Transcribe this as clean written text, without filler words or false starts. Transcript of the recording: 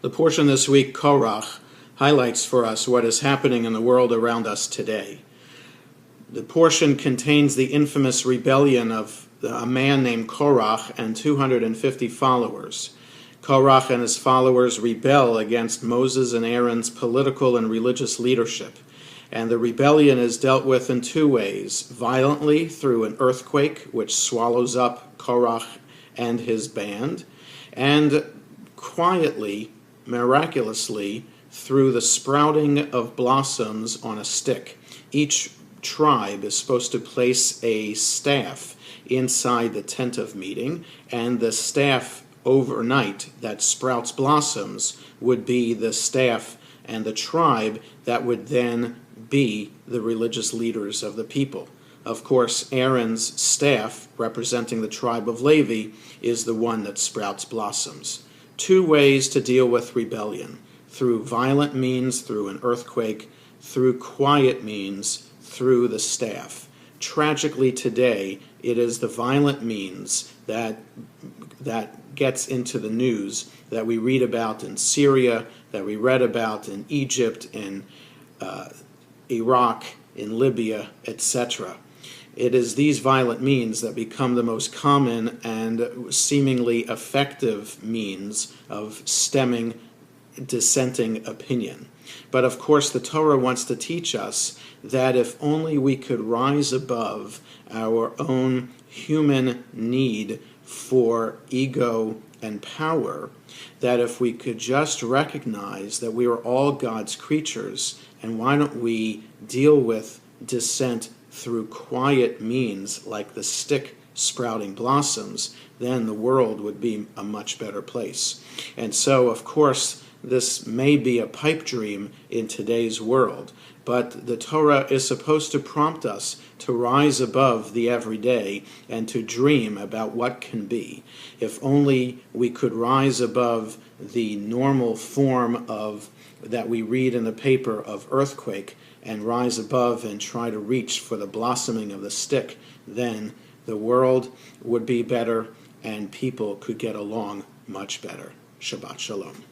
The portion this week, Korach, highlights for us what is happening in the world around us today. The portion contains the infamous rebellion of a man named Korach and 250 followers. Korach and his followers rebel against Moses and Aaron's political and religious leadership. And the rebellion is dealt with in two ways: violently through an earthquake, which swallows up Korach and his band, and quietly, miraculously, through the sprouting of blossoms on a stick. Each tribe is supposed to place a staff inside the tent of meeting, and the staff overnight that sprouts blossoms would be the staff and the tribe that would then be the religious leaders of the people. Of course, Aaron's staff, representing the tribe of Levi, is the one that sprouts blossoms. Two ways to deal with rebellion: through violent means, through an earthquake; through quiet means, through the staff. Tragically today, it is the violent means that gets into the news, that we read about in Syria, that we read about in Egypt, in Iraq, in Libya, etc. It is these violent means that become the most common and seemingly effective means of stemming dissenting opinion. But of course, the Torah wants to teach us that if only we could rise above our own human need for ego and power, that if we could just recognize that we are all God's creatures, and why don't we deal with dissent through quiet means like the stick sprouting blossoms, then the world would be a much better place. And so, of course, this may be a pipe dream in today's world, but the Torah is supposed to prompt us to rise above the everyday and to dream about what can be. If only we could rise above the normal form of that we read in the paper of earthquake and rise above and try to reach for the blossoming of the stick, then the world would be better and people could get along much better. Shabbat Shalom.